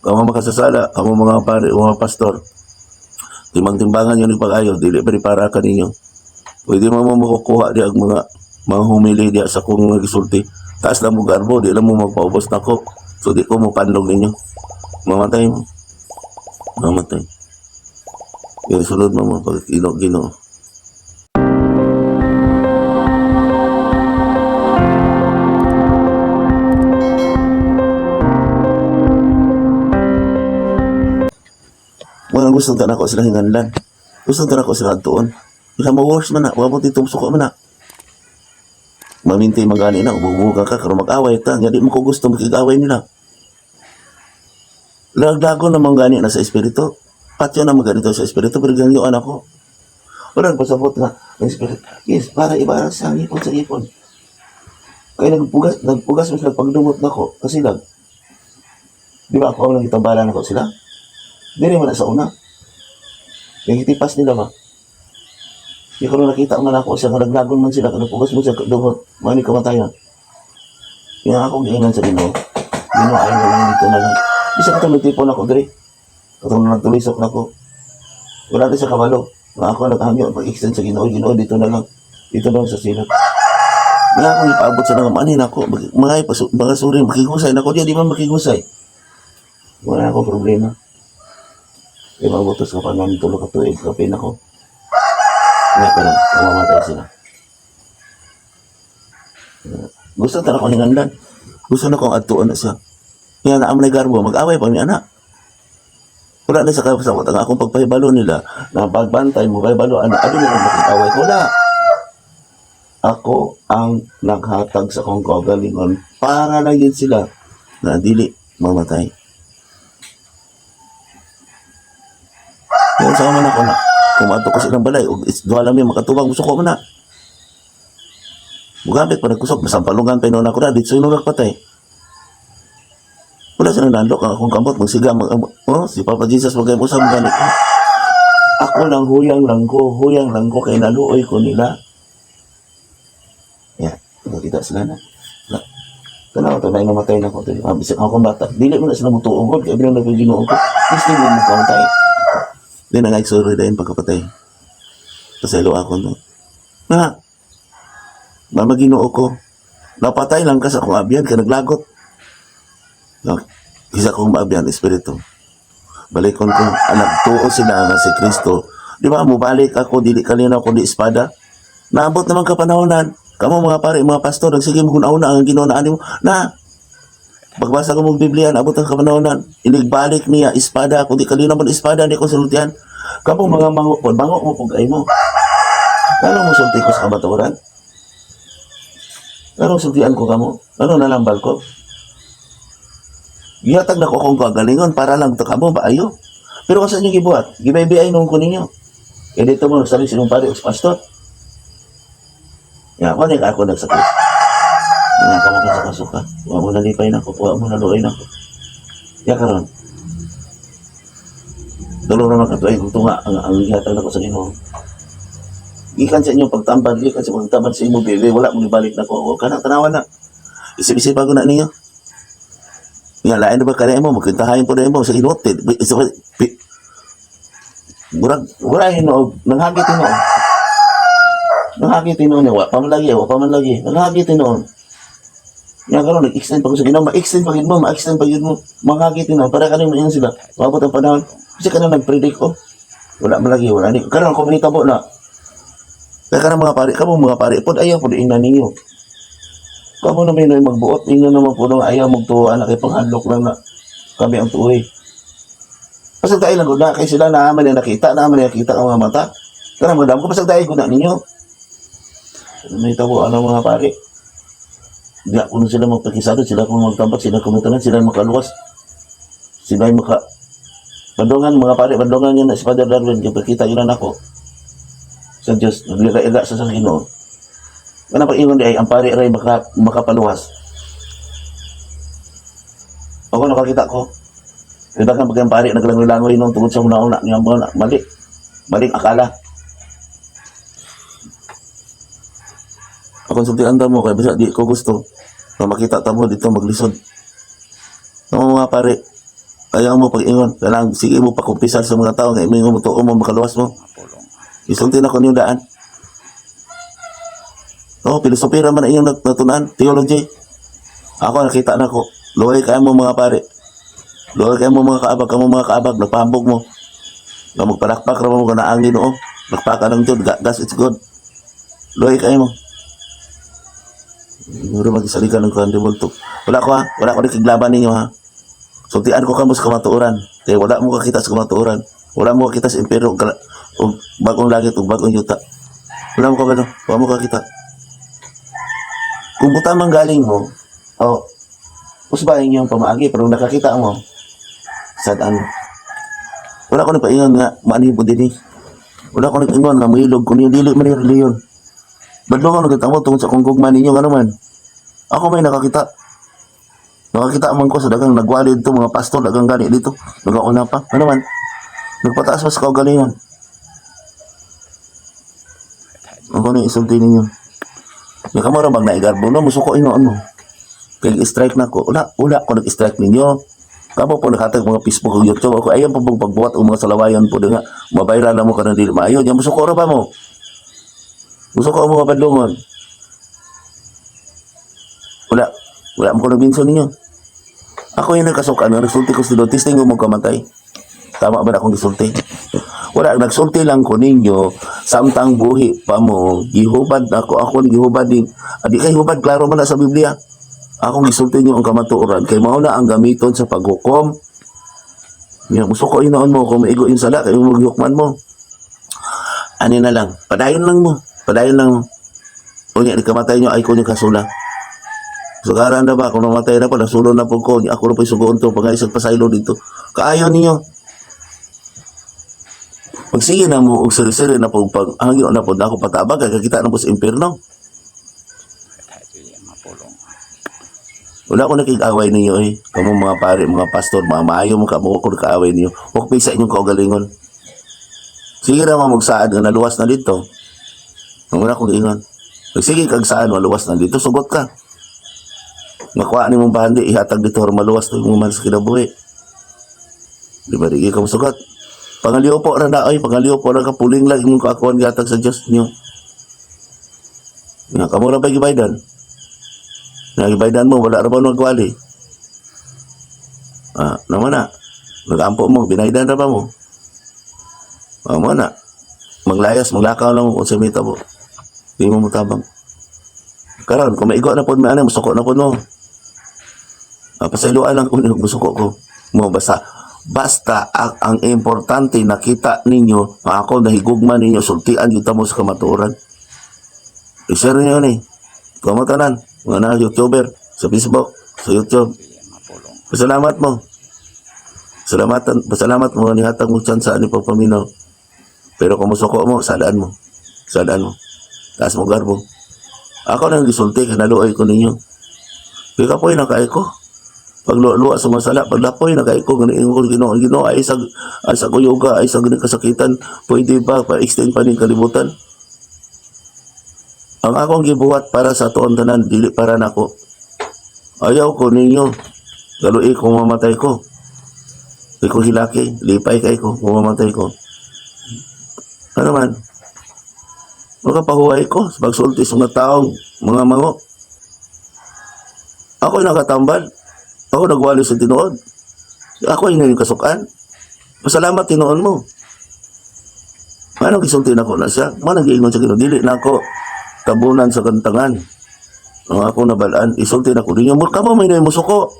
Kamo makasasala, kamo mga pare, mga pastor. Timang-timbangan yun yung pag-ayo, dili para ka ninyo. Pwede mo makukuha di ang mga humili di sa kong nagisulti. Taas lang mo garbo, di lang mo magpaubos na ko. So di ko mo pandog ninyo. Mamatay mo. Mamatay. Yung sunod mo pag gino. Mga gusto ta nako sila hinganlan. Gusto ta nako sila tuon. Bila mo worse man na, wa mo titumsuko man na. Mamintay magani na, ububuga ka, karon mag-away ta, nga di mo ko gusto makig-away nila. Lagdago na gani na sa espiritu. Patyo na ganito sa espiritu, pero ganyan ako. Walang pasabot na, ang espiritu. Yes, para ibarang sa ipon sa ipon. Kaya nagpugas mo sila pagdumot na ko, kasi di ba ako ang nagitambala na ko sila? Dili mo na sa una. Yung hitipas nila ba? Di ko nakita nga ako siya, naglagon man sila, nagpugas mo siya dumot, mani kamatayan. Yung ako giinan sa Ginoo. Ginoo ayaw na lang dito na lang. Bisa ka nagtipon ako diri. Katong nagtulisok na ko. Wala na sa kabalo. Nga ako naghangyo pag-extend sa Ginoo. Ginoo dito na lang. Dito lang sa silot. Nga ako ipaabot sa mga manin ako. Mga suring makigusay na ko. Di man makigusay. Wala ako problema. Di mabutos ka pa namin tulog ka tuig. Kapin ako. Nga pa lang. Mamamatay sila. Gusto na ako hingandan. Gusto na akong atuon na siya. Kaya na aman garbo, mag-away pa ni anak. Wala na sa kapasakot ang akong pagpahibalo nila na pagbantay mo, pahibalo, ano nila makikaway ko na. Ako ang naghatag sa kong kagalingon para lang yun sila na dili mamatay. Yan sa man ako na, kumato ko silang balay, duha lang yung makatubang, gusto ko na. Bugamit pa nagkusok, masampalungan pa yun ako na, dito yung nagpatay. Wala siya nandok ang akong kamot, magsiga, si Papa Jesus magkaibusa mo ganit ko. Ako lang huyang lang ko, kaya naluoy ko nila. Yan, nakita sila na. Tanaw, tanay namatay na ko. Mabisik ako bata. Dili mo na sila mutuugod, kaya bilang nagpaginoon ko. Gusto mo mo kamatay. Di na nag-sorry dahil pagkapatay. Paselo ako no. Na, mamaginoo ko. Napatay lang ka sa akong abyan, ka naglagot. Isa kong maabyan, espiritu. Balikon ko, nagtuo sila nga si Kristo. Di ba, mubalik ako, dili kalinaw ko di espada. Naabot naman kapanahonan. Kamu mga pare, mga pastor, nagsige mo kung nauna ang ginoonaan mo. Na, pagbasa ko mong Biblia, naabot ang kapanahonan. Inigbalik niya, espada. Kung di kalinaw mo espada, di ko sultihan. Kamu mga mango mo pag-ay mo. Ano mo sulti ko sa kabaturan? Ano sultihan ko kamo? Ano nalambal ko? Giyatag na ko kung kagalingon para lang ito kamo ba ayo. Pero kung saan nyo gibuhat, gibaybay nung ko ninyo. E dito mo nagsabi sinong pare o pastor. Yan ako ako nagsakit. Nga ka makasakasuka. Huwag mo nalipay na ko, huwag mo naluoy na ko. Yan karon. Dalo naman katuay kung tunga ang giyatag na ko sa Ginoo. Gikan sa inyo pagtambal, gikan sa pagtambal sa inyo, bebe, wala mo ibalik na ko. Huwag ka na, tanawan na. Isip-isip ako na ninyo. Nga, lain na ba kaya mo? Magkintahayin po na mo sa inoted. Wala hinoog. Nanghagit hinoog. Nanghagit hinoog niya. Pamalagi. Nanghagit hinoog. Nga karoon, nag-extend pa ko sa Ginoo. Ma-extend pa mo. Manghagit hinoog. Para kanina yan sila. Mabot ang panahon. Kasi ka na nag-predict ko. Wala malagi. Karoon, kuminita mo na. Kaya ka na mga pari. Kamu mga pari. Pod ayaw, pod ina ninyo. Kamu na may magbuot, inyo naman po nung ayaw magtuwa na kay panghandlok lang na kami ang tuwi. Pasag tayo lang na, kay sila naaman na nakita ang mga mata. Kaya magdam ko, pasag tayo na ninyo. May tabo, mga pare. Diya kung sila magpakisado, sila kung magtampak, sila kumitanan, sila makaluwas. Sila bandungan, mga pare, bandungan yun na si Father Darwin, yung pagkita yun ako. Sa Diyos, nagliga-iga sa Ginoo. Kana pa ingon di ay ang pare ray makapaluwas. Ako nakakita ko. Diba kan pagkang pare naglangoy-langoy nung tungod sa una-una niya mga mali. Maling akala. Ako sultian mo kay bisa di ko gusto na makita ta mo dito maglisod. Mga pare, Ayaw mo pag-ingon. Kailangan, sige mo pakumpisal sa mga tao. Kaya may mo tuo mo, makaluwas mo. Mapulong. Isulti na ko yung daan. Oo, filosofiya naman na iyong natunan. Theology. Ako, nakita na ko. Luhay kayo mo mga pare. Luhay kayo mo mga kaabag. Kamu mga kaabag. Nagpahambog mo. Na magpalakpak naman mo ka na ang Ginoo. Nakpaka ng Diyod. Gas, it's good. Luhay kayo mo. Siguro mag-isalikan ng kuhan di bulto. Wala ko ha. Wala ko nakiglaban ninyo ha. Sultian ko ka mo sa kamatuoran. Kaya wala mo kakita sa kamatuoran. Wala mo kakita sa impero. O bagong langit o bagong yuta. Wala mo kakita. Wala mo kakita. Kung buta man galing mo, usbahin yung pamaagi. Pero nakakita mo, sadaan mo. Wala ko nagpaingon nga, maanibo din eh. Wala ko nag-ingon nga, mailog ko niyo, dili man yung reliyon. Badlo nga nagkita mo tungkol sa kung gugma ninyo, ano man. Ako may nakakita. Nakakita man ko sa dagang nagwalid to, mga pastor, dagang gani dito. Nagauna pa, ano man. Nagpataas pa sa kaugalingon. Ako na isulti ninyo. May kamara bang naigarbo na, musuko inoon mo. Kaya strike na ko. Wala ko nag-strike ninyo. Kamu po nakatag mga Facebook o YouTube. Ako ayan po pagbuhat o mga salawayan po nga. Mabayra na mo ka na dili maayo. Yan musuko ra pa mo. Musuko mo kapadlungon. Wala mo ko nagbinso ninyo. Ako yung nagkasukan. Nagsulti ko si Dotis. Tingin mo kamatay. Tama ba na akong gisulti? Wala, nagsulti lang ko ninyo. Samtang buhi pa mo. Gihubad ako gihubad din. Adi kay hubad, klaro man na sa Biblia. Akong gisulti nyo ang kamatuoran. Kay mauna ang gamiton sa paghukom. Yan, gusto ko inoon mo. Kung maigo yung sala, kayo maghukman mo. Ano na lang. Padayon lang mo. Unya, di kamatay nyo, ay ko nyo kasula. Sugaran na ba? Kung namatay na pa, nasulo na po ko. Ako na po yung sugoon to. Pag-aisag pasaylo dito. Kaayon ninyo. Magsige na mo, og siri-siri na po, pag hangyo na po na ako patabag, kaya kita na po sa impyerno. Mapulong. Wala ko nakig-away ninyo eh. Kamu mga pare, mga pastor, mga maayo mo kamo ko nag-away ninyo. Huwag pa isa inyong kaugalingon. Sige na magsaad nga naluwas na dito. Wala ko giingon. Sige kag saan maluwas na dito, sugot ka. Makuha ni mong bandi, ihatag dito or maluwas to yung mga sa kinabuhi. Di ba, di ka masugat. Pangaliw po na pangaliw po na kapuling lang yung kaakuan gatag sa Diyos nyo. Nga, kamura ba gibaydan? Nagibaydan mo, wala ra ba nagwali? Naman na. Nag-ampo mo, binaydan ra ba mo? Naman na. Maglayas, maglakaw lang mo kung simita mo. Di mo mutabang. Karon, kung maigo na po, may anay, musuko na po mo. Pasailuan lang kung musuko ko. Mo, basta ang importante nakita ninyo, ako nahigugma ninyo, sultian yung tamo sa kamatuoran. I-share nyo yun eh. Kamatanan, mga na YouTuber, sa Facebook, sa YouTube. Pasalamat mo. Pasalamat mo, nihatag mo chance ni Papaminaw. Pero kung musuko mo, sadaan mo. Taas mo garbo. Ako nang gisulti, kanaluay ko ninyo. Kaya po yung nakaay ko. Pagluwa sa masala, paglapoy, nakaiko, Ginoo, ay sa kuyuga, ay sa kasakitan, pwede ba, pa-extend pa rin kalibutan. Ang akong gibuhat para sa tuon tanan, dili para nako. Ayaw ko ninyo, galui kung mamatay ko. Di ko hilaki, lipay kay ko, kung mamatay ko. Ano man, makapahuway ko, sa pagsulti sa mga taong, mga mango. Ako'y nakatambal. Ako nagwali sa tinuod. Ako ay yung kasukan. Pasalamat tinuon mo. Manong gisulti na ko na siya. Manong giingon sa Ginoo. Dili na ako tabunan sa kantangan. Ang ako nabalaan, isulti na ko. Di nyo, kamo may na musuko.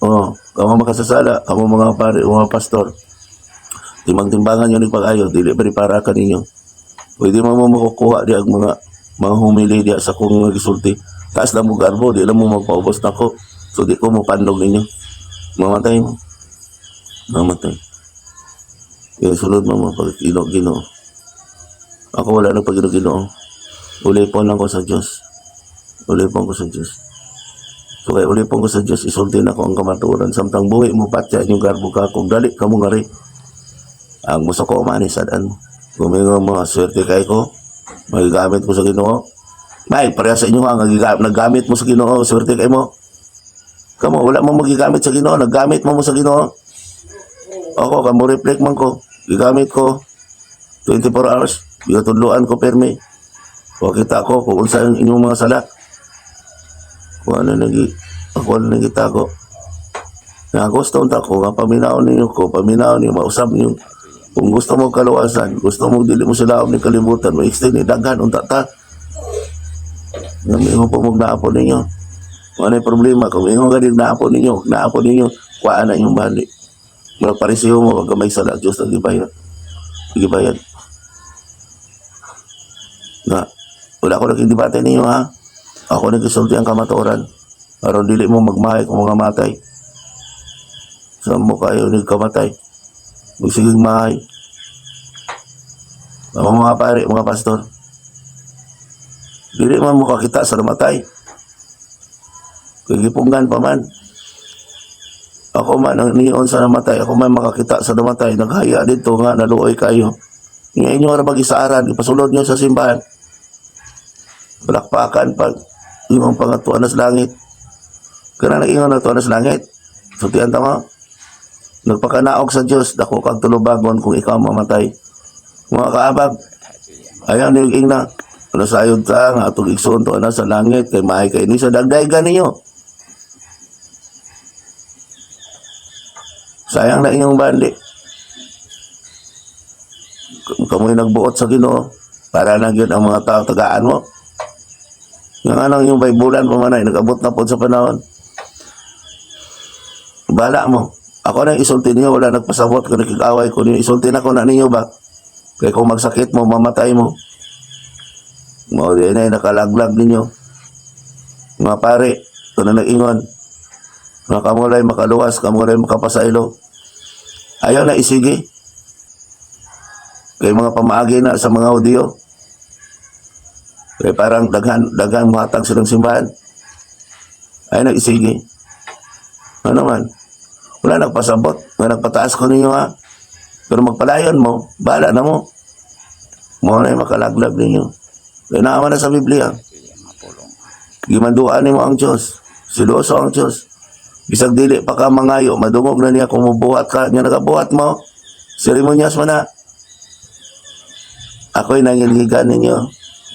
Kamo makasasala. Kamo mga pare, mga pastor. Timang-timbangan yun pag-ayo. Dili para ka ninyo. Pwede mo makukuha di ang mga humili di sa kong gisulti. Taas lang mo garbo. Di lang mo magpaubos na ko. So di ko mo pandog ninyo. Mamatay mo. Yung sunod mo pag Ginoo. Ako wala na pag Ginoo. Ulipon lang ko sa Diyos. So kaya ulipon ko sa Diyos, isulti na ko ang kamaturan. Samtang buhi mo patya yung garbo ka. Kung dali ka mo ngari. Ang muso ko manis, sadaan mo. Kung may mga swerte kay ko, magagamit ko sa Ginoo. May, pareha sa inyo ang naggamit mo sa Ginoo, swerte kay mo. Kamo, wala mo magigamit sa Ginoo, naggamit mo sa Ginoo. Ako, kamo reflect man ko, gigamit ko 24 hours, gigatudloan ko permi. O kita ko kung unsa ang inyong mga sala. Kung ano nagita ko. Na gusto unta ko, nga paminaw ninyo, mausap ninyo. Kung gusto mo kaluwasan, gusto mo dili mo sila ni kalibutan, mo extend ni daghan unta ta. Nga mo po naapon ninyo. Kung ano yung problema, kung ingon ka din naapon ninyo, kuhaan na yung bali. Mula parisiyo mo, wag ka may sala, Diyos ang gibayad. Gibayad. Nga, wala ko naging debate ninyo ha. Ako nagkisulti ang kamaturan. Aron dili mo magmahay kung mga matay. Saan mo kayo nagkamatay? Magsiging mahay. Mga pare, mga pastor. Dili man mo kakita sa namatay. Kagipunggan pa man. Ako man ang niyon sa namatay. Ako man makakita sa namatay. Naghaya dito nga, naluoy kayo. Nga inyo nga mag-isaaran. Ipasulod nyo sa simbahan. Palakpakan pag imong pangatuan na sa langit. Kana nag-ingon na tuan na sa langit. Sutihan tama. Nagpakanaog sa Diyos. Dako kag tulubagon kung ikaw mamatay. Mga kaabag. Ayaw niyong na. Ano sayod ta nga atong igsoon tuan na sa langit. Kay mahay kay ni sa dagdaygan ninyo. Sayang na inyong bali. Kamoy nagbuot sa Ginoo para na gyud ang mga tao tagaan mo. Yung anong yung baybulan pamanay nagabot na pod sa panahon. Bala mo. Ako nang isulti niyo wala nagpasabot kung nakikaway ko niyo isulti na ko na ninyo ba. Kaya kung magsakit mo mamatay mo. Mo di na nakalaglag ninyo. Mga pare, ito na nag-ingon. Mga kamulay makaluwas, kamulay makapasaylo. Ayaw na isigi. Kaya mga pamaagi na sa mga Hudiyo. Kaya parang daghan muhatag silang simbahan. Ayaw na isigi. Ano man? Wala nagpasabot. Wala nagpataas ko ninyo ha. Pero magpalayon mo, bala na mo. Mo na yung makalaglag ninyo. Kaya naaman na sa Biblia. Gimanduan mo ang Diyos. Siloso ang Diyos. Bisag dili pa ka mangayo, madungog na niya kung mabuhat ka. Niya nagabuhat mo, seremonyas mo na. Ako'y nangiligan ninyo.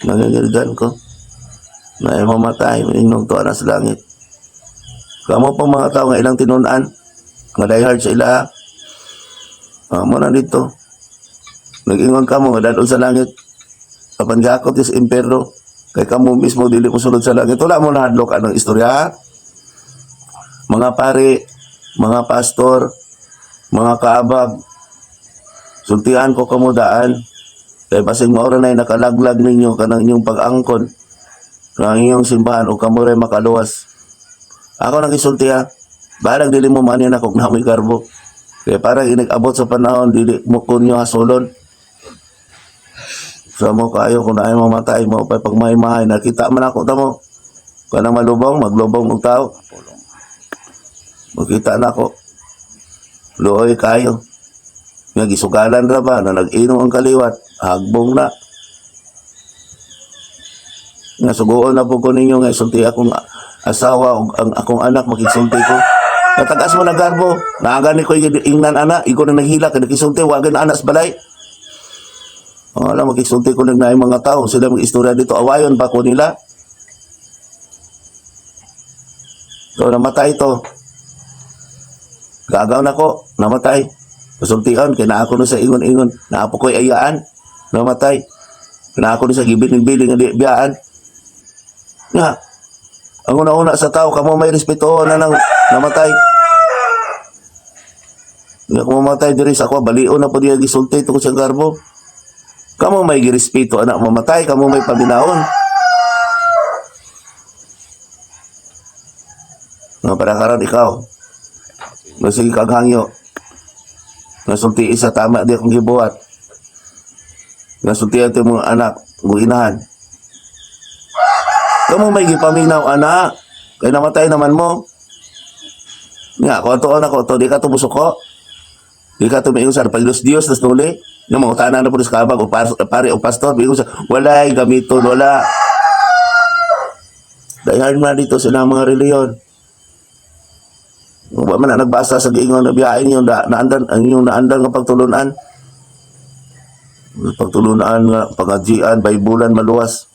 Nangiligan ko. Na ay mamatay, inyong tuwa na sa langit. Kamu pang mga tao nga ilang tinunaan, nga diehard sa ila. Mo na dito. Nag-ingon ka mo, nga dadon sa langit. Kapan gakot is impero. Kay kamo mismo dili mo sulod sa langit. Wala mo na hadlok anong istorya ha? Mga pare, mga pastor, mga kaabag, sultihan ko kamudaan, kaya basing maura na nakalaglag ninyo kanang inyong pag-angkon, kanang inyong simbahan o kamuray makaluwas. Ako nakisultiha, balag dili mo manin ako na may garbo. Kaya parang inag-abot sa panahon, dili mo kunyo hasulon. So mo kayo kung na ay mamatay mo, pag mahimahay, nakita man ako tamo. Kanang malubong, maglubong ng tao. Makita na ko. Luoy kayo. Nagisugalan ra ba na nag-inom ang kaliwat. Hagbong na. Nasuguon na po ko ninyo nga isulti akong asawa o ang akong anak makisulti ko. Natagas mo na garbo. Naagani ko yung ingnan anak. Iko na naghila. Nakisulti. Wagan anak sa balay. Alam, makisulti ko na mga tao. Sila mag-istorya dito. Awayon pa ko nila. So, namatay ito. Gagaw na ko, namatay. Kasultian, kaya ako na sa ingon-ingon. Naapo ko'y ayaan, namatay. Kaya ako na sa gibiling-biling na biyaan. Nga, ang una-una sa tao, kamo may respeto na nang namatay. Nga kung mamatay diri sa ako, balion na po diya gisulti ito ko sa garbo. Kamo may girespeto anak mamatay, kamo may pabinaon. Nga para karon ikaw. Sige kaghangyo. Nasulti isa tama di akong gibuhat. Nasulti ito mga anak, guinahan. Kamu may gipaminaw anak. Kaya namatay naman mo. Nga, kung atoon ako, di ka tumusok ko. Di ka tumiusar. Pag Diyos, tas nuli. Yung mga utanan na po sa kabag, o pare o pastor, walay gamiton, wala. Dahil na dito sila mga reliyon. Wa man na nagbasa sa giingon na biyahe niyo naandan ang inyong naandan nga pagtulunan. Pagtulunan nga pangajian, baybulan maluwas.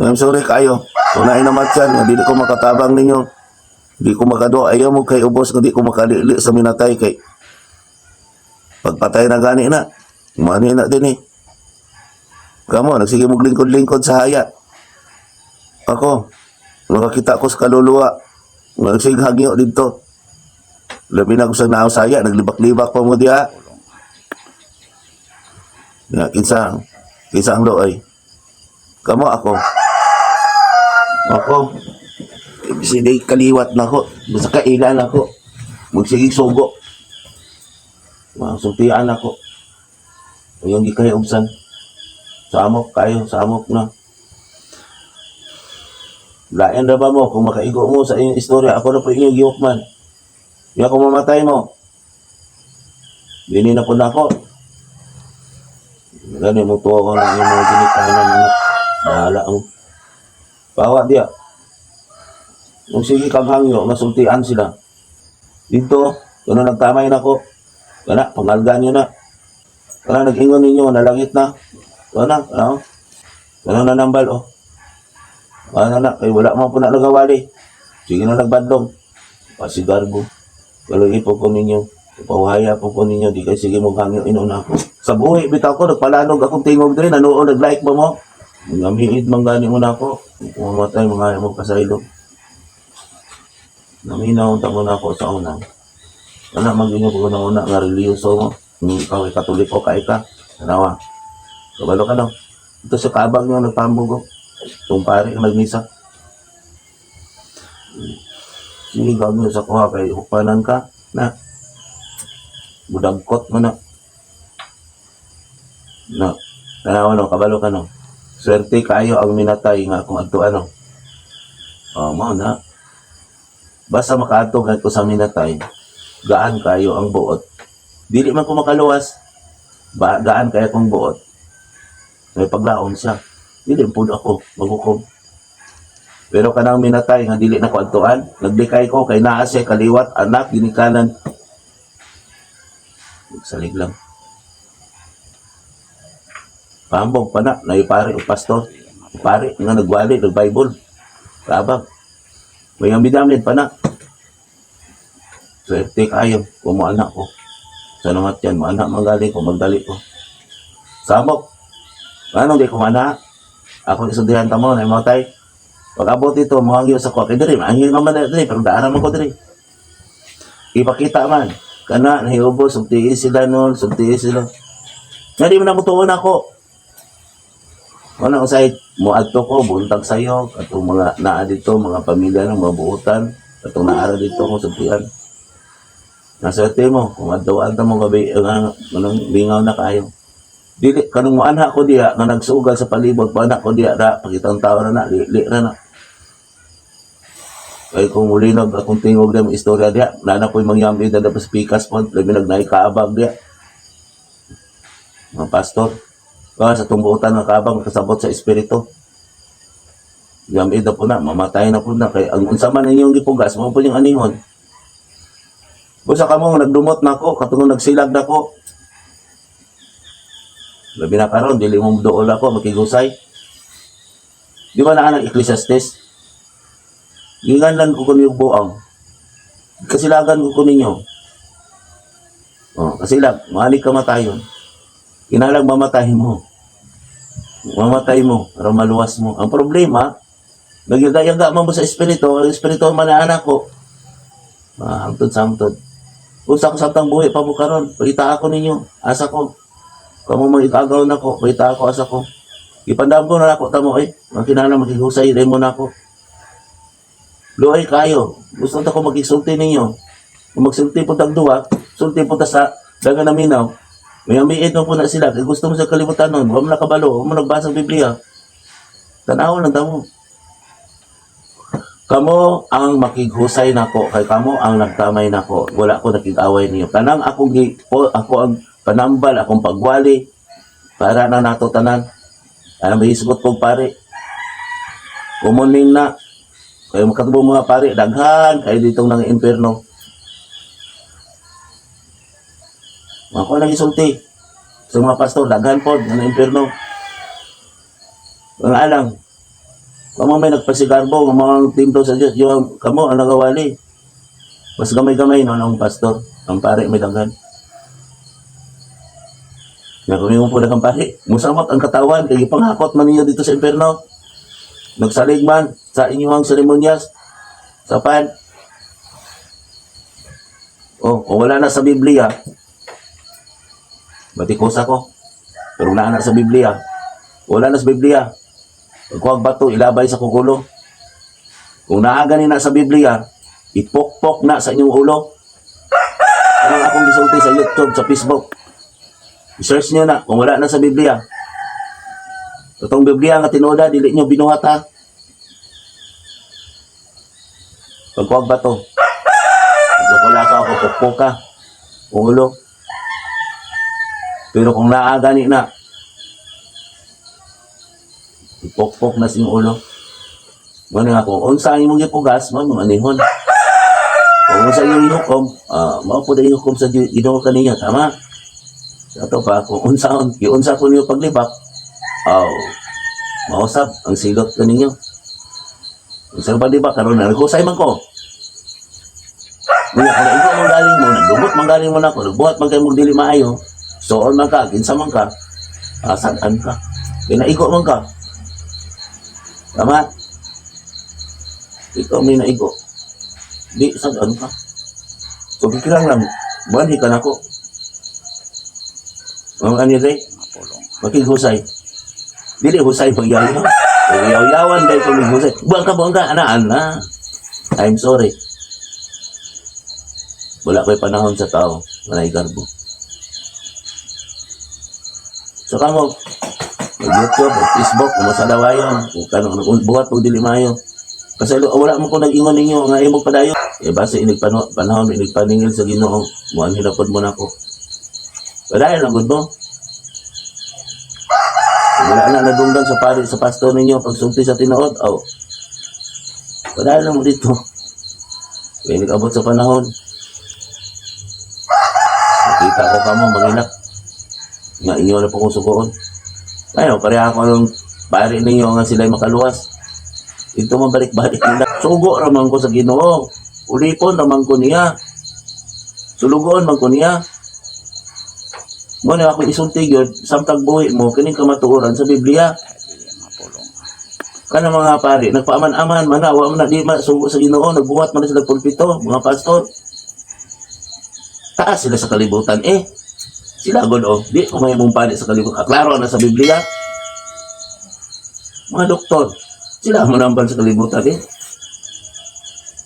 I'm sorry kayo. Unahin naman yan, nga di ko makatabang ninyo. Di ko makado, ayaw mo kay ubos, nga di ko makalili sa minatay kay pagpatay na gani na. Mani na din eh. Kamo, nagsige mo lingkod-lingkod sa hayat. Ako, makakita ko sa kaluluwa. Nagsige hagyo dito. Labi na ko sa naaw sa hayat, naglibak-libak pa mo diha. Ya, kinsa ang looy. Kamo ako, sige kaliwat na ko, basta kailan ako, magsige sugo. Sultian ako. Ayong di kayo ubsan. Samok na. Lain na ba mo kung makaigo mo sa inyong istorya, ako na po inyong giyokman. Di ako mamatay mo. Bini na po na ako. Gani mo tuwa ko na yung mga ginikanan na bahala mo. Bawa diya. Kung sige kang hangyo, masultian sila. Dito, kung nagtamay na ko, kana, pangalgan nyo na. Kana, nag-ingon ninyo, nalangit na. Kana, na nambal, oh. Kana na, kay wala mo po na nagawali. Sige na nagbadlong. Pasigarbo. Kalagi po ko ninyo. Ipawahaya po ko ninyo. Di kayo sige mong hangyo, inuna ako. Sa buhay, bitaw ko, nagpalanog akong tingog din. Nanood, nag-like ba mo? Namiid mang gani mo na ako. Pumamatay, mga mo pasaylo. Naminaw, tamo na ako sa unang. Kana, mag-inyo po ko na una, nga reliyoso mo. Ikaw ay katoliko, kay ka. Tanawa. Kabalo ka daw. Ito sa kabang nyo, nagpambugo. Itong pari, nagmisa. Sige, gawin nyo sa kuha, kay upanan ka. Na. Budagkot mo na. No. Tanawa no, kabalo ka no. Swerte kayo ang minatay nga kung ato ano. Mo na. Basta makaatog ko sa minatay, gaan kayo ang buot. Dili man ko makaluwas, gaan kaya kong buot. May paglaom siya. Dili po ako, maghukom. Pero kanang minatay nga dili na ko adtuan, naglikay ko kay naa siya kaliwat, anak, ginikanan. Salig lang. Pambog pa na, naipari o pastor. Pari nga nagwali, nag-Bible. Kabag. May ang bidamlid pa na. Swerte kayo, kung mo anak ko. Sa namat yan, mo anak magaling ko, magdali ko. Samok. Anong di ko anak? Ako isundihan ta mo, na imatay. Pag abot ito, mahangyo sa kwa. Kaya diri, mahangyo naman na diri, pero daanan mo ko diri. Ipakita man. Kana, nahiubo, sugtiis sila nun, sugtiis sila. Nga di mo na mutuon ako. Ano usay mo adto ko buntag sayo katong mga naa dito mga pamilya ng mga buutan katong naara dito ko sugtian. Naserte mo kung adtuan ta mo gabi anong lingaw na kayo. Dili kanang moanha ko diha nga nagsugal sa palibot pa anak ko diha ra pakitang tawo na li ra na. Kay kung mulinog akong tingog na istorya diha nana ko'y mangyambi na sa pikas po labi nagnay kaabag diha. Mga pastor sa tumbuutan ng kabang kasabot sa espiritu. Gamit na po na, mamatay na po na. Kaya ang unsama na inyong gipugas, mo po yung anihon. Busa ka mo, nagdumot na ako, katungong nagsilag na ako. Labi na karon, dili mo dool ako, makigusay. Di ba na ang Ecclesiastes? Ginganlan ko yung buang. Kasilagan ko ninyo. Kasilag, maalig ka matayon. Kinalang mamatay mo. Mamatay mo, para maluwas mo. Ang problema, nagyaga-yaga mo sa espiritu, ang espiritu man na anak ko. Hangtod-samtod. Usa ko samtang buhay pa mo karon, pagita ako ninyo, asa ko. Kamo mag-ikagaw na ko, pagita ako, asa ko. Ipandam ko na ako, tamo makinalang makihusay, rin mo na ako. Luhay kayo, gusto ko mag-isulti ninyo. Kung magsulti po tagduwa, sulti po ta sa daga na minaw. May amiit mo po na sila. Kaya gusto mo sa kalimutan nun. Huwag mo nakabalo. Huwag mo nagbasa ng Biblia. Tanaw lang tamo. Kamo ang makighusay nako. Kay kamo ang nagtamay nako. Wala ko nakig-away niyo. Kanang ako ang panambal, akong pagwali. Para na nato tanan. Ano ba isgot kong pare? Kumunin na. Kaya makatubong mga pare, daghan, kayo ditong ng impyerno. Mga ko nang isulti. Sa mga pastor, daghan po, ng impyerno. Mga alang, kamo may nagpasigarbo, mga team daw sa Diyos, yung kamo, ang nagawali. Mas gamay-gamay, no, ng pastor. Ang pare, may daghan. Nakumingon po na kang pare. Musamot ang katawan, kaya ipangakot man ninyo dito sa impyerno. Nagsalig man sa inyong seremonyas. Sapan. Kung wala na sa Biblia, batikos ako. Pero wala na sa Biblia. Wala na sa Biblia. Pagkuhag bato, ilabay sa kukulo. Kung naagani na sa Biblia, ipokpok na sa inyong ulo. Anong akong gisulti sa YouTube, sa Facebook. I-search nyo na kung wala na sa Biblia. Itong Biblia nga tinuda, dili nyo binuhat ha. Pagkuhag bato. Pagkakula ka ako, pokpok ka. Ulo. Pero kung naagani na, ipokpok na sing ulo. Muna nga kung unsa ang imong gipugas, mga anihon. Kung unsa yung ihukom, maupo na ihukom sa Ginoo kaniya, tama? Sa ito pa, kung unsa ko niyo paglibak, mausap ang silot kaninyo. Unsa paglibak, karon na nagkusay man ko. Muna, kung naigo mong galing mo, nagdubot mong galing mo na ako, nagbuhat man kayo mong dili maayo, soon man ka, kinsa man ka, saan ka, kinaigo man ka. Tama? Ikaw may naigo. Di, saan ka? So, kikilang lang, buwan ka na ko. Ang anilay, makihusay. Dili husay pagyayaw. Yaw-yawan dahil kung husay. Buwan ka, anaan na. I'm sorry. Wala ko'y panahon sa tao. Manay garbo. So, kamo, mag-YouTube, mag-Facebook, masalawayon, buhat pag dili mayo. Kasi wala mo ko nag-ingon ninyo, nga imong padayo. Basta panahon, inigpaningil sa Ginoo, muan hinapod mo na ko. Padayon lang gud mo. Wala na nadunggan sa pari, sa pastor ninyo, pagsulti sa tinuod, padayon lang mo dito. Kaya nag-abot sa panahon. Nakita ko kamo, manginak. Nga inyo na po kong sukoon. Ayun, pareha ako ng pari ninyo nga sila'y makaluwas. Ito mabalik-balik nila. Sugo raman ko sa Ginoo. Ulipon raman ko niya. Sulugon man ko niya. Muna ako isulti yun, samtang buhi mo, kining kamatuoran sa Biblia. Kana mga pari, nagpaaman-aman, manawa man na, di masugo sa Ginoo, nagbuhat man na sila pulpito, mga pastor. Taas sila sa kalibutan, sila god di ko may mong pari sa kalibutan. Klaro na sa Biblia. Mga doktor, sila mo nambal sa kalibutan,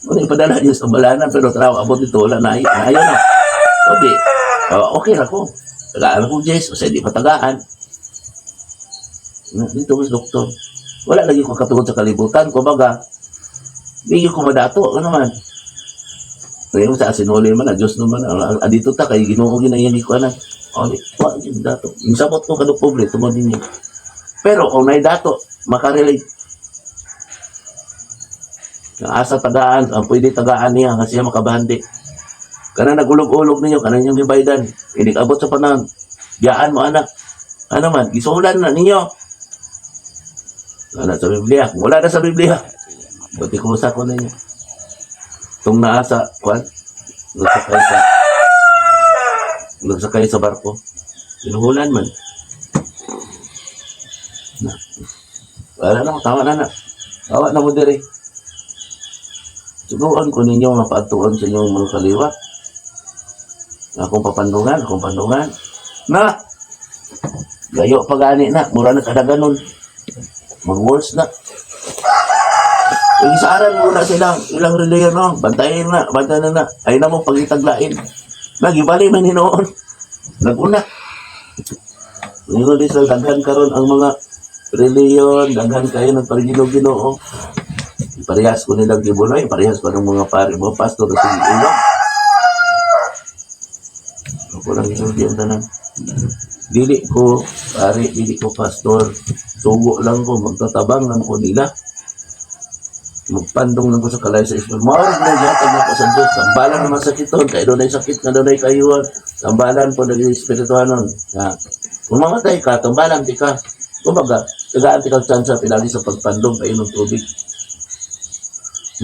Muna ipadala niyo sa balanan, pero trawa abot dito, wala na, ayaw na. Okay na ko. Tagaan ako, Jess, kasi di patagaan. Dito mas doktor. Wala lagi ko katungod sa kalibutan. Kumbaga, hindi ko madato. Ano naman? Ngayon sa asinuli man, Diyos naman. Dito ta, kay Ginoo ginayani ko na. Wala yung dato. Yung sabot ko kadok pobre, tumod ninyo. Pero kung may dato, makarelate. Ang asa tagaan, ang pwede tagaan niya kasi makabahandi. Kana nagulog-ulog ninyo, kana ninyong gibaydan. Hindi abot sa panahon. Diyaan mo, anak. Ano man, gisulan na ninyo. Wala sa Biblia. Wala na sa Biblia. Buti kumusta ko ninyo. Itong naasa, kwan, nagsakay sa barko. Sinuhulan man. Wala na, tawa na. Tawa na mo diri. Suguan ko ninyo mapatuon sa inyong mga kaliwa. Akong papandungan. Na! Gayo pagani na. Mura na kadaganon. Mag-worse na. Igisaaran muna silang ilang reliyon, no? Bantayin na. Ay na mo pagitaglain. Nagibali man hinoon. Naguna. Ngayon din sa daghan karon ang mga reliyon. Daghan kayo ng parigino-ginoo. Parehas ko nilang kibuloy. Parehas ko ng mga pari. Mga pastor na sige ako lang isulti ang tanan. Dili ko, pare, dili ko pastor. Sugo lang ko, magtatabang lang ko nila. magpandong lang ko sa kalay sa Espiritu. Mawag na yatag na ko sa Diyos. Sambalan naman sakiton, kaya doon ay sakit nga doon ay kayuan. Sambalan po naging Espirituhan nun. Kung mamatay ka, tambalan di ka. Kumbaga, tagaan ti kang tsansa, pinali sa pagpandong, painom tubig.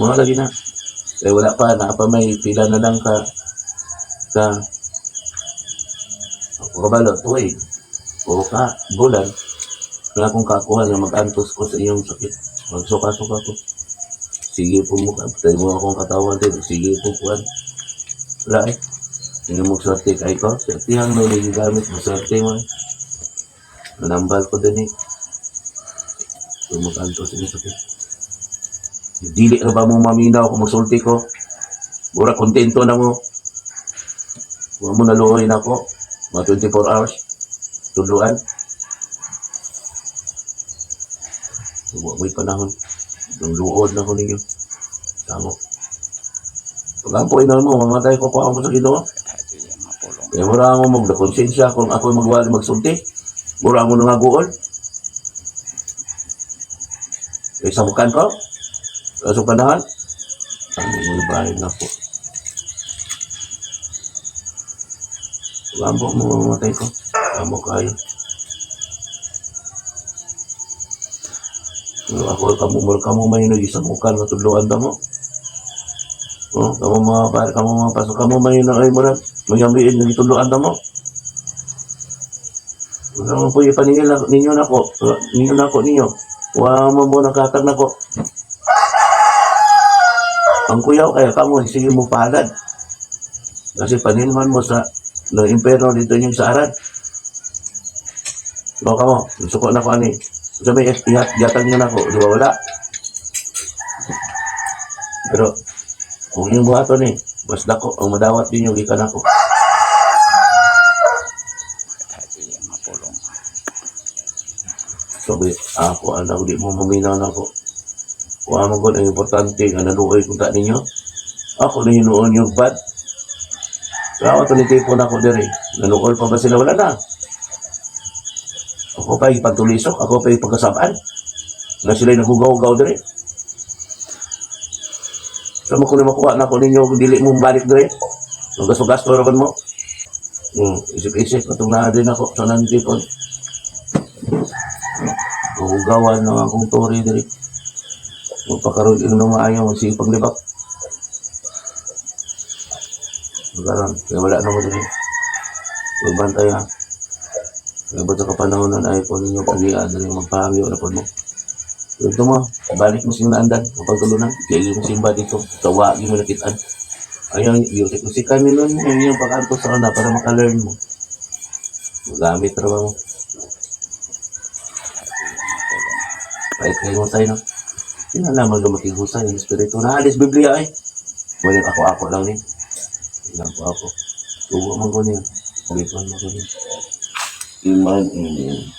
Mga lagi na. Kaya wala pa, nakapamay, pila na lang ka, ako kabalo, tuway, o ka, bulan, wala kong kakuha na mag-antos ko sa iyong sakit. Magsuka-suka ko. Sige po mo, tayo mo akong katawan din, sige po kuhan. Wala eh. Hindi mo swerte kay ko, swertihan mo, hindi gamit mo, swerte mo. Nanambal ko din eh. So mag-antos sa iyong sakit. Dili na ba mo maminaw kung magsulti ko? Mura kontento na mo. Huwag mo naluhoy na ako. Mga 24 hours. Tuluan. Huwag mo'y panahon. Nung luod na ko ninyo. Tamo. Pag-ampoy na mo, mamatay ko pa ako sa Ginoo. Kaya mura mo magdakonsensya kung ako magwali magsulti. Mura mo nang aguol. Kaya samukan ko. Sa panahon. Ano yung bahay na po. Pag-ampo mo, mamatay ko. Tamo kayo. Kamu may nagisamukan na tudloan mo. Kamu mga pasok, kamu may ay mo na, magyambiin na itudloan mo. Ano po ipaningil na ninyo na ko, ninyo. Huwag mo mo nakakag na ko. Ang kuyaw kaya kamu, sige mo palad. Kasi paninman mo sa imperno dito yung sa arad. No, kamo, suko na ko ani. Sabi, yatag nyo na ko, di ba wala? Pero, kung yung buhaton eh, mas dako, ang madawat din yung ikan ako. Sabi, ako, anak, di mo maminaw na ako. Kung ano ko, ang importante, nga naluoy kung ta ninyo. Ako na hinuon yung bad. Kaya ako tinitipon ako diri. Naluoy pa ba sila? Wala na. Ako pa ipagtulisok, ako pa ipagkasabaan. Na sila'y nagugaw-gaw diri. So mo kung makuha na ko ninyo kung dili mong balik diri. Ang gasto-gasto raman mo. Isip-isip, itong na din ako sa nandipon. Nagugawan ng akong tori diri. Magpakaroon ino na maayaw, magsipag libak. Magkaroon, kaya wala na mo diri. Magbantay ha. Kaya ba't sa kapanahonan ay kung ninyo pag-iaan na rin magpahangyo na po mo. Ito mo, balik mo siyang naandan kapag tulunan. Kaya yung simba dito, tawagin mo nakitaan. Ayun, yung sikan nila yung pag-antos sa kanda para makalearn mo. Magamit na ba mo? Kahit kayo mo tayo, no? Sinalaman ka makihusay yung espiritu. Naalis Biblia ay. Walang ako lang eh. Walang ako. Tuwa mo ko niya. Pagituan mo ko niya. Iman ini.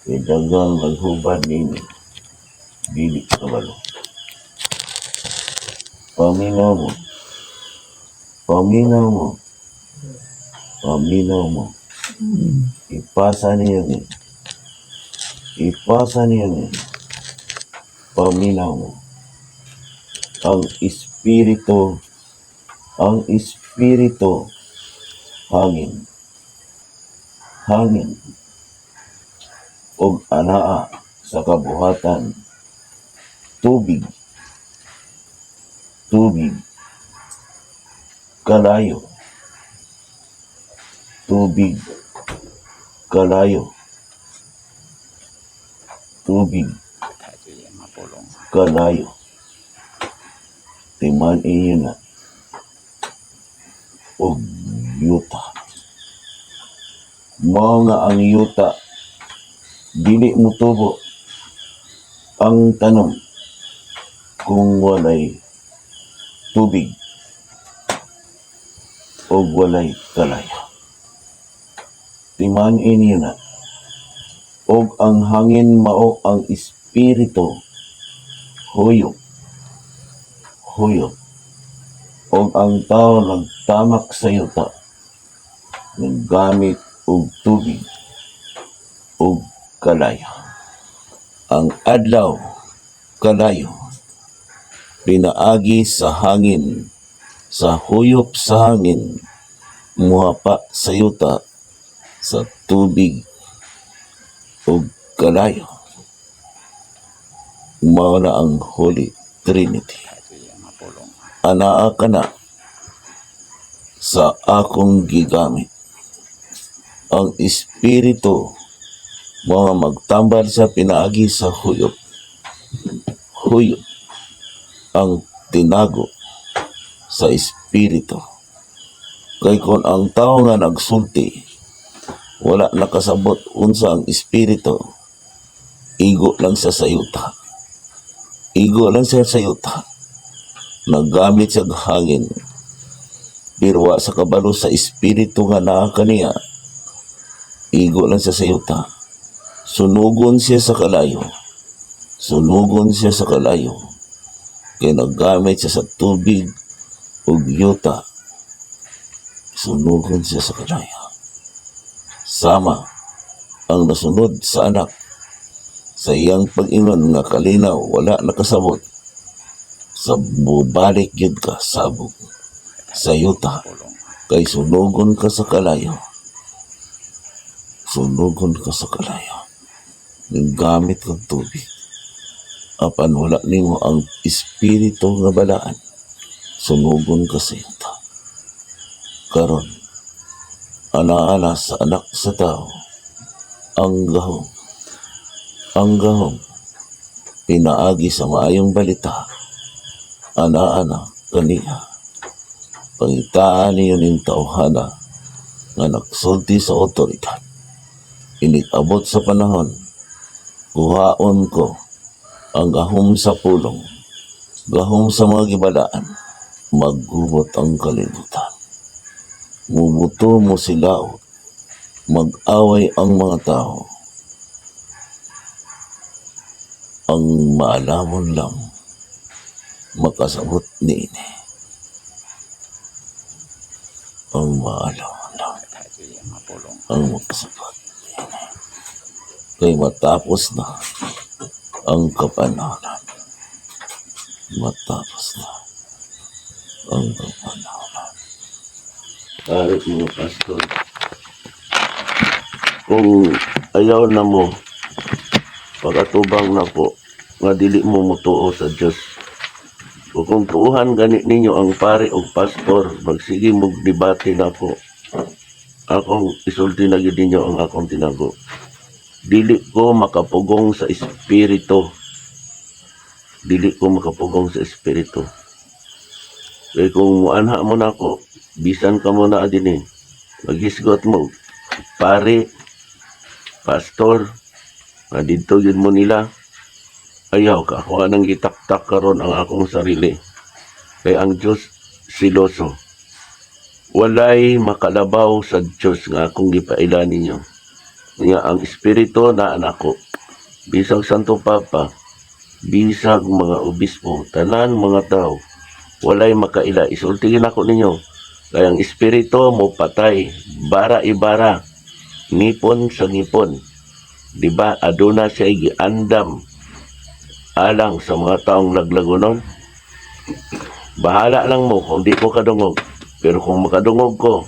Idagang maghubad ini. Dili kabalo. Paminaw mo. Paminaw mo. Paminaw mo. Ipasa niya ni. Ipasa niya ni. Paminaw mo. Ang espiritu, hangin. Hangin. O anaa sa kabuhatan. Tubig. Tubig. Kalayo. Tubig. Kalayo. Tubig. Kalayo. Timan iyo na. O yuta. Mga ang yuta. Dili mo tubo. Ang tanong. Kung walay tubig. O walay kalayo. Timan inyo na. Og ang hangin mao ang espiritu. Huyok. Huyok. Og ang tao nagtamak sa yuta. Naggamit og tubig. Og kalayo. Ang adlaw kalayo, pinaagi sa hangin, sa huyop sa hangin, muhapa sa yuta, sa tubig o kalayo. Mao na ang Holy Trinity. Anaa ka na sa akong gigamit. Ang Espiritu mga magtambal sa pinaagi sa huyop. Huyop ang tinago sa Espiritu. Kay kung ang tao nga nagsulti, wala nakasabot unsa ang Espiritu, igo lang sa sayuta. Igo lang siya sa yuta. Naggamit sa hangin. Birwa sa kabalo sa Espiritu nga naa kaniya. Igo lang siya sa yuta. Sunugon siya sa kalayo. Sunugon siya sa kalayo. Kaya naggamit siya sa tubig ug yuta. Sunugon siya sa kalayo. Sama ang nasunod sa anak. Sa iyang pag-ingon nga kalinaw, wala nakasabot. Sa bubalik yun ka, sabog. Sa yuta, kay sunugon ka sa kalayo. Sunugon ka sa kalayo. Gamit kang tubig. Apan wala nimo ang Espiritu nga balaan. Sunugon ka sa yuta. Karon, ana-ana sa anak sa tao, ang gahom. Ang gahom, pinaagi sa maayong balita, ana-ana kaniya. Pangitaan niyo ning tauhana nga nagsulti sa otoridad. Init-abot sa panahon, kuhaon ko ang gahom sa pulong, gahom sa mga gibalaan, maggubot ang kalibutan. Mubuto mo sila, mag-away ang mga tao. Ang maalamon lang makasabot ni ini. Ang maalamon lang ang makasabot ni ini. Kaya matapos na ang kapanahonan. Matapos na ang kapanahonan. Kahit mga pastor, kung ayaw na mo, pagkatubang na po, nga dili mo mutuo sa Diyos. O kung tuuhan ganit ninyo ang pare o pastor, magsige mo debate na po. Akong isulti na gid ninyo ang akong tinago. Dili ko makapugong sa Espiritu. Dili ko makapugong sa Espiritu. Kaya kung muanha mo na ako, bisan ka mo na adin maghisgot mo, pare, pastor, nga dito yun mo nila, ayaw ka, kung anong itaktak karon ang akong sarili. Kaya ang Diyos siloso. Walay makalabaw sa Diyos nga akong gipailan ninyo. Nga ang Espiritu na anak ko, bisag Santo Papa, bisag mga obispo, tanan mga tao, walay makaila. Isultigin ako ninyo. Kaya ang Espiritu mo patay, bara-ibara, ngipon sa ngipon. Diba, aduna siya giandam alang sa mga taong naglagunon. Bahala lang mo kung di ko kadungog. Pero kung makadungog ko,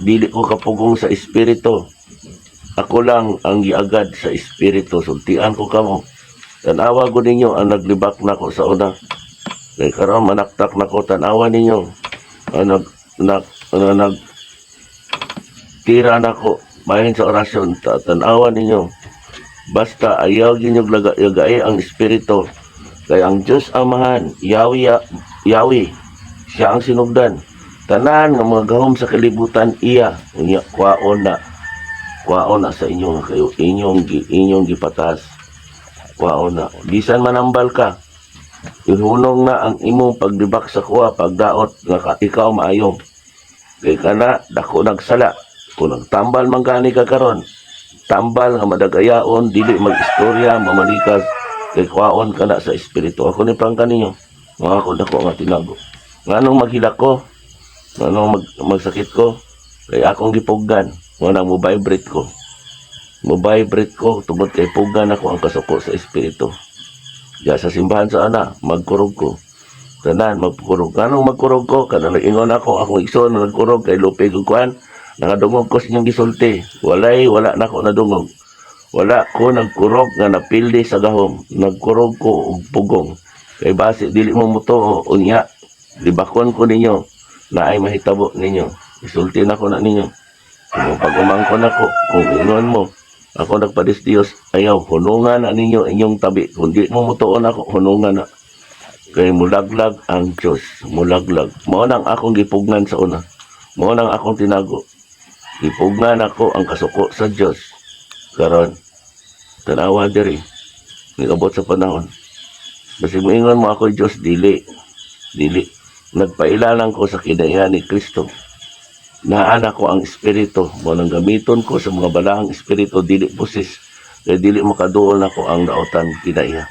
dili ko kapugong sa Espiritu. Ako lang ang giagad sa Espiritu. Sultian ko kamo. Tanawa ko ninyo ang naglibak na ko sa una. Kaya karon manaktak na ko, tanawa ninyo. Tira na ko. Mahin sa orasyon, tanawa ninyo. Basta ayaw ginyog lagay ang Espiritu. Kaya ang Diyos Amahan, Yahweh, siya ang sinugdan. Tanan ng mga gahom sa kalibutan, iya, kwaon na sa inyo nga kayo, inyong gipatas. Kwaon na. Bisan manambal ka, ihunong na ang imong pagdibak sa kuwa, pagdaot, nga ikaw maayong. Kaya ka na, dako nagsala. Kung nagtambal man gani ka karon, tambal nga madagayaon, dili mag-istorya, mamalikas, kay kwaon ka na sa Espiritu. Ako ni prang kaninyo, mga ako dako nga tinago. Nganong maghilak ko, nganong magsakit ko, kay akong gipuggan, nganong mo-vibrate ko. Mo-vibrate ko, tungod kay puggan ako ang kasuko sa Espiritu. Ya sa simbahan sa ana, magkurog ko. Tanan, magkurog. Kanong magkurog ko? Kanang nag-ingon ako, akong igsoon na nagkurog kay Lupe Gugkuan. Nakadungog ko sa inyong gisulti. Wala na ko nadungog. Wala ko nagkurog nga napildi sa gahom. Nagkurog ko og pugong. Kay base, dili mo muto unya. Libakon ko ninyo na ay mahitabo ninyo. Isulti na ko na ninyo. Kung pag-umangkon ako, kung ingon mo, ako nagpadis-Diyos, ayaw, hunungan na ninyo inyong tabi. Kung di mo mutuon ako, hunungan na. Kay mulaglag ang Diyos. Mulaglag. Mao nang akong gipugnan sa una. Mao nang akong tinago. Gipugnan ako ang kasuko sa Diyos. Karon, tanawa diri. Nagabot sa panahon. Kasi moingon mo ako Diyos, dili. Dili. Nagpailalang ko sa kinaiya ni Kristo. Naan ko ang espiritu. Mao nang gamiton ko sa mga balahang espiritu, dili pusis. Kaya dili makaduol nako ang daotan kinaiya.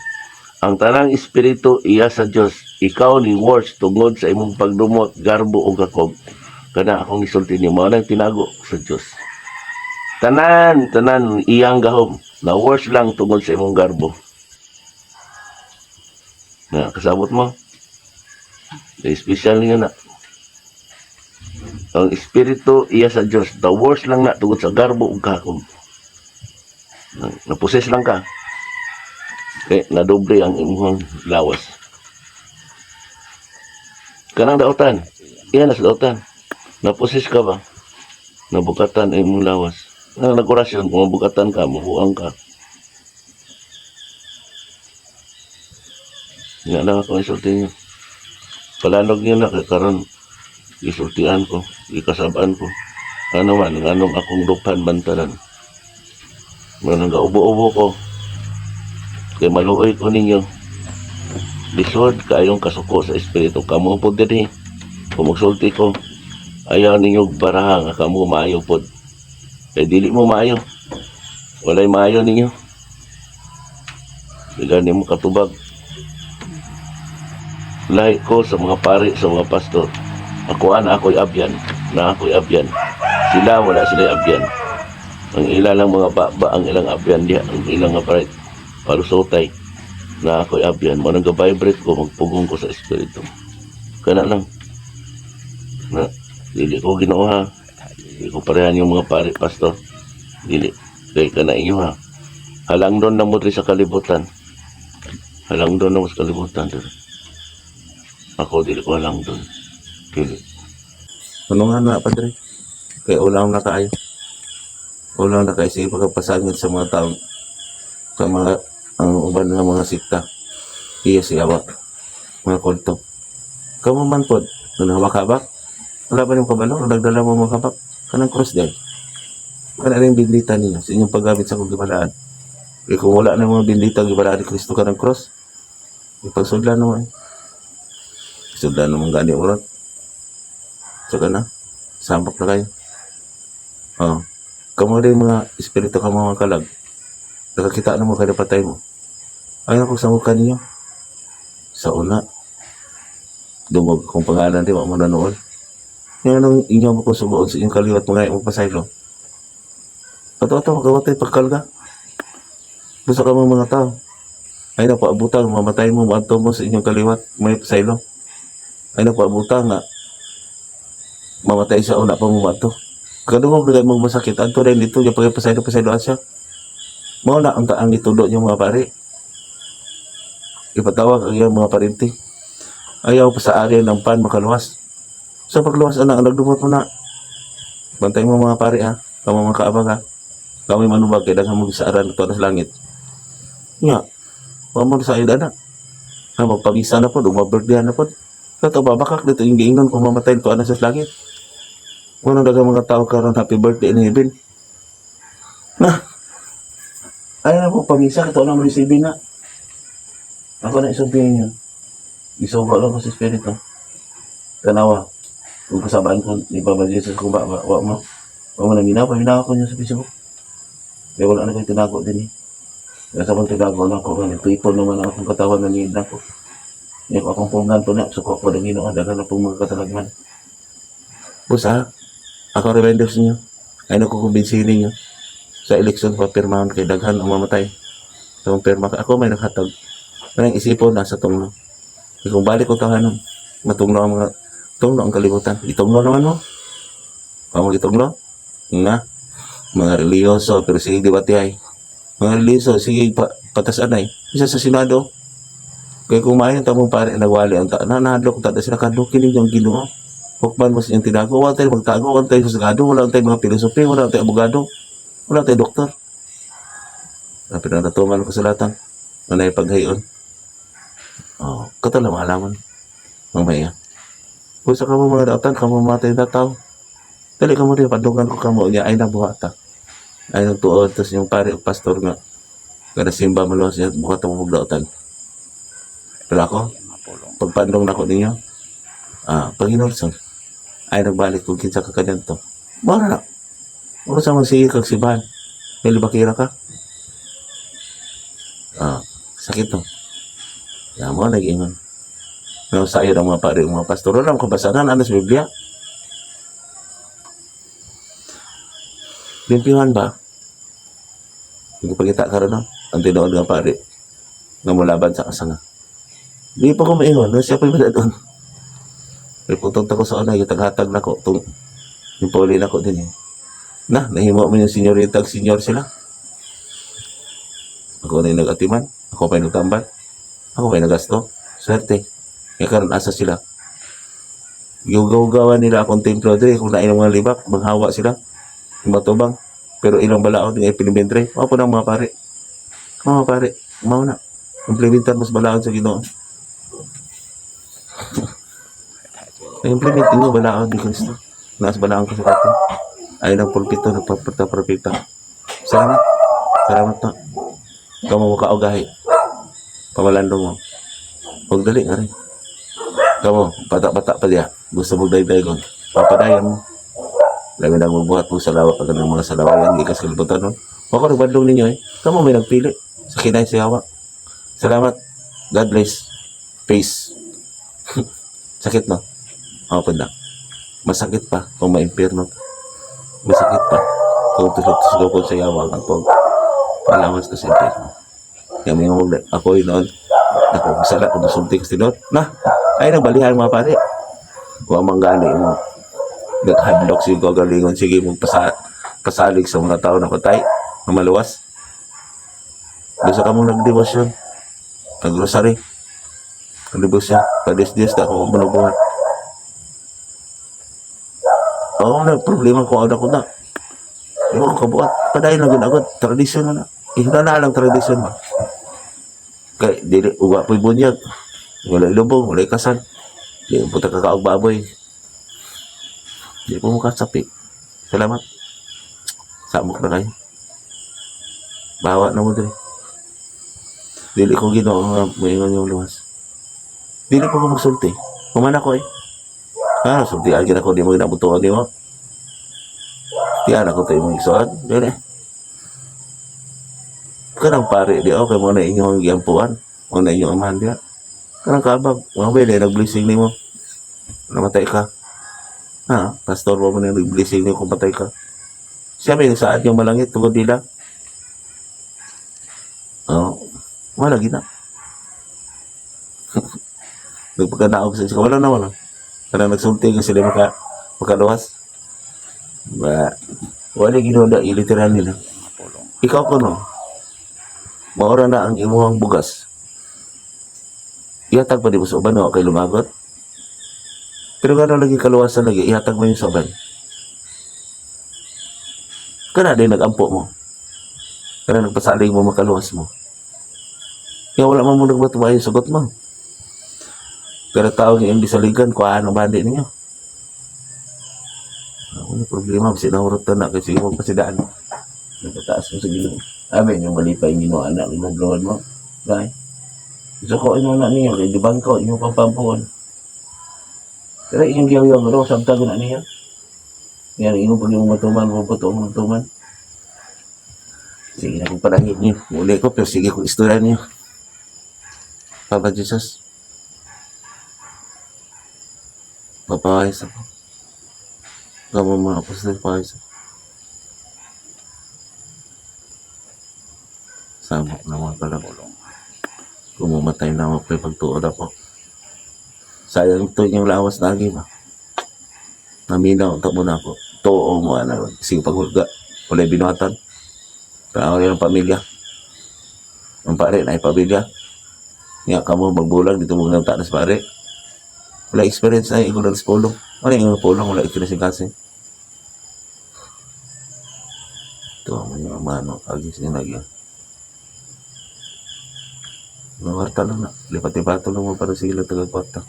Ang tanang espiritu iya sa Dios. Ikaw ni words tungod sa imong pagdumot, garbo o gakog. Kana akong isulti ni mo nang tinago sa Dios. Tanan iyang gahom. Na words lang tungod sa imong garbo. Na kasabot mo. Special niyo na. Ang espiritu iya sa Dios. The words lang na tungod sa garbo o gakog. Naposes lang ka. Okay, nadobre ang imong lawas. Kanang daotan. Iyan na sa daotan. Naposes ka ba? Nabukatan ang imong lawas. Nag-orasyon, kung mabukatan ka, mabuang ka. Nga lang ako isulti niyo. Palanog niyo na, karon isultian ko, ikasabaan ko. Ano man, anong akong lupan bantalan. Manang ubo-ubo ko. Kay maluoy ko ninyo. Lisod kayong kasuko sa espiritu. Kamu po din kung magsulti ko, ayaw ninyo baraha nga kamu maayo po. Kay dili mo maayo. Walay maayo ninyo. Bigyan mo katubag. Lahi ko sa mga pari, sa mga pastor. Ako'y abyan. Na ako'y abyan. Sila, wala sila abyan. Ang ilang mga baba, ang ilang abyan diya, ang ilang nga parit. Palusotay na ako'y abyan. Manang ga-vibrate ko, magpugong ko sa espiritu. Kana lang. Na, dili ko ginawa. Dili ko parehan yung mga pari, pastor. Dili. Kaya kana inyo ha. Halang doon na mo sa kalibutan. Halang doon na mo sa kalibutan. Ako, dili ko halang doon. Dili. Ano nga na, Padre? Kaya ulang na tayo. Ulang na tayo. Sige, pagkapasagin sa mga tao. Sa mga ang uban ng mga sikta. Iya siya mga kulto. Kamu man po, nung hawak-hawak, wala ba yung kabalo? Nagdala mo mga kabak? Kanang cross day. Kana rin bindita niya sa inyong paggamit sa kong gibalaan. E kung wala na mga bindita gibalaan ni Kristo kanang cross, ipagsudlan naman. Sudlan naman gani urat. Saka na, sampak na kayo. Kamu rin mga espiritu ka mga kalag. Nakakita na mo kada patay mo. Ay ako sa mukha ninyo. Sa una. Dumog kung pangalan di mo nanood. Ngayon nung inyo mo kung sumuod sa inyong kaliwat mga magpasaylo. Ato-ato magkawatay pagkalga. Gusto ka mga tao. Ay na paabutan, mamatay mo, maanto mo sa inyong kaliwat, may pasaylo. Ay na paabutan nga. Mamatay sa una pa mo mato. Kadungog na mong masakit. Anto rin dito, yung pagpasaylo asya. Mao na ang taang itudo niyo mga pare. Ipatawag ang iyong mga parinti. Ayaw pa sa area ng pan makaluwas. Sa pagluwas anak, nagdumot mo na. Bantay mo mga pare ha. Kamu mga kaabang ha. Kami manubag kaya daghang mo sa aran ito na sa langit. Nga. Pamor sa ida na. Ha, magpabisa na po. Umabirdihan na po. Kato babakak dito yung giingon kung mamatay ito na sa langit. Unang daghang mga tao karon happy birthday in heaven. Nah. Ay na po, pamisa, ito lang marisibin na. Ako na isabihin niya. Isubo lang ko sa espiritu. Tanawa. Kung kasabaan ko, ni Papa Jesus, kung ba mo. Kung mo nang minawa ko niya sa Facebook. Kaya wala na kayo tinago din eh. Kaya sa mga tinago na ako, nagtuipon naman akong katawan na niid na ko. Ngayon akong punggan po na, suko ko ng inoon, dagan na pong mga katalagman. Busa, ako reminder sa inyo. Ay nakukumbinsihin ninyo. Sa eleksyon, papirmahan kay daghan ang mamatay. Sa pirma ka, ako may naghatag. Anong isipon nasa tunglo. Kung balik ko tahanan, matunglo ang mga tunglo ang kalibutan. Itunglo naman mo. Pamag itunglo. Nga, mga reliyoso, pero sige dibatihay. Mga reliyoso, sige patasanay. Isa sa Senado. Kaya kung maayon tamong pare, nagwali ang nanadlok, tada sila kadukin yung ginoo. Hukman mo sa iyong tinago, wala tayo magtago, wala tayo sagado, wala tayo mga filosofi, wala tayo abogado, wala tayo doktor. Pinagtatuman ko sa latang, manay paghayon. Katala malaman. Mamaya. Kung sa kamo mga dautan, kamo matay na tao. Dali ka mo rin, padugan ko kamo niya, ay nabuhata. Ay nagtuon, tapos yung pare, pastor nga, kada simba maluwas niya, buhat ang magdautan. Pero ako, pagpandong na ko ninyo, Panginoon, sir, ay nagbalik kung kinsa ka kanyan to. Mara na. Mara sa magsige kag sibahan. May libakira ka. Sakit to. Yan mo, nag-ingon. Ngayon sa iyo ng mga pare, mga pastor, alam ko basahan, ano sa Biblia? Limpihan ba? Hindi pagkita ka rin, no? Ang tinoon ng pare, na mulaban sa kasanga. Hindi pa ko maingon, siya pa yung doon. May putong ko sa una, yung taghatag na ko, yung pauli na ko din eh. Nahimo mo yung senyorita, senyor sila. Ako na yung nag-atiman, ako pa yung nagtambal, ako pa yung nagasto, swerte. Kaya karon asa sila. Yugaw-gawan nila akong templo dre, kung nain mga libak, manghawa sila, yung matubang. Pero ilang balaod nga ipinibentre, ako po ng mga pare. Mga pare, umaw na. Implementan mas balaod sa Ginoo. Na-implementin mo balaod ni Kristo. Naas balaod ko sa kato. Ay ng pulpito, nagpapita-propita. Salamat. Salamat na. Ikaw mo kaugahi. Pamalando mo. Huwag dali nga rin. Ikaw mo, bata-bata pa diya. Gusto mo day-day ko. Papadayan mo. Lagi na magbuhat mo sa lawak pag ng mga salawayan. Hindi ka sa kalibutan. No? Ako nagbandong ninyo eh. Ikaw mo may nagpili. Sa kinay sa yawa. Salamat. God bless. Peace. Sakit no? Open na. Masakit pa kung ma-impirno. Masakit pa kung tusok-tusok sa yawa ang pag palawas ka sa impirno. Kaya may ako yun noon. Ako, masala kung nasuntik sa tinod. Ay nagbalihan mga pare. Kung manggani mo. Nag-handlock siya ko galingon. Sige mong pasalig sa mga tao na patay. Na maluwas. Gusto ka mong nag-devotion. Nag-rosary. Nag-devotion. Padis-dis na ako manubuhan. Problema ko ako na. Yung kabuat. Padayon na ginagod. Tradisyon na na. Ihuna na lang tradisyon mo. Kaya, dili, uwa po'y bunyag. Wala ilubong, wala ikasan. Di puta kakaog baboy. Di po mukha sapi. Salamat. Samok na kayo. Bawa na mo din. Dili ko ginoo nga maingon yung luwas. Dili ko magsulti. Kumana ko eh. Sultian ka na ko, di mo ginabutuan di mo. Tiyan ako tayo mong isuan. Dili. Kanang pare di ako, kaya mo na inyong giampuan. Mo na inyong amahan diya. Kanang kabag. Mga bele, nag-blessing ni mo. Namatay ka. Pastor mo na nag-blessing ni mo kung patay ka. Siya may saan yung malangit, tungod nila. Wala gina. Nagpagkanaog sa isa. Wala na wala. Karena nagsulti ka sila makaluwas. Wala ginoda, iliteral nila. Ikaw ko no. Maura na ang imuhang bugas. Ihatag pa di mo sa uban o kay lumagot. Pero gano'n lagi kaluwasan lagi, ihatag mo yung sa uban. Kana din nag-ampo mo. Kana nagpasaling mo makaluwas mo. Kaya wala man mo nagmatumayo yung sagot mo. Pero tao niyo yung bisaligan, kuhaan ang bandi ninyo. Ano problema, sinahurot na kasi mo pasidaan. Nagpataas mo sa gilong. Amin, yung mali pa yung ginawa na, ginagawan mo. Dahil, gusto ko yung anak niya, di bangko, yung pampampuan. Pero yung giyaw-yaw, pero sabtago na niya. Yan, yung pag yung matuman. Sige na kong panahin niyo. Muli ko, pero sige kong istorya niyo. Papa Jesus. Papawais ako. Kamu mga apostol, papawais ako. Sabok na mga pala. Kung mamatay na ako, pagtuod ako. Sayang ito yung lawas lagi ba? Naminaw, tamo na ako. Too mo, sige paghulga. Wala binuhatan. Kaya yung pamilya. Ang pare na pamilya. Nga kamo magbulag, dito mo lang tanas pare. Wala experience na, ikaw na sa pulong. Wala yung pulong, wala experience kasi. Ito ang mga mano, agis niya nagyan. Mga warta lang na. Lipat-lipat lang mo para sila tagagwarta.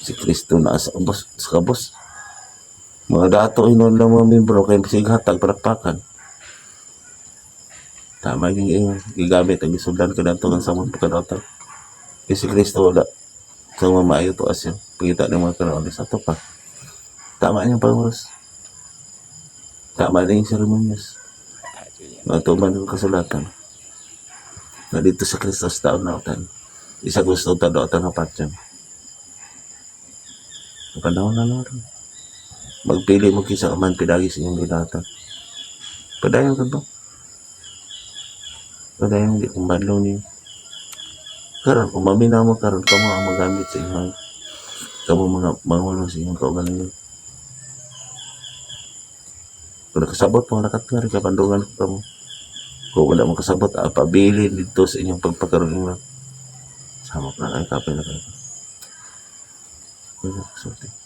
Si Kristo na sa kabos. Mga dato inon lang mga membro kay sighatag palakpakan. Tama yung gigamit ang isundan ka na ito ng samang pagkadaotag. Kasi si Kristo wala sa mga maayo to as yun. Pagkita ng mga kanaon sa ito pa. Tama niyang pangros. Tama na yung seremonyas. Matuman ng kasulatan. Na dito sa Kristo sa taon na utan. Isa gusto ta doon na patyan. Panahon na lang. Magpili mo kisa man pinagi sa inyong binata. Padayon ka ba? Padayon hindi kung badlaw niyo. Karon kung maminaw mo karon ka mo ang magamit sa inyong kamo mga mangulo sa inyong kaugalingon. Kung nakasabot mo nakatari ka pandungan ka mo. Kung wala mo kasabot, pabili dito sa inyong pagpakaroon. Sama na kayo kapay na kayo. Wala, sorry.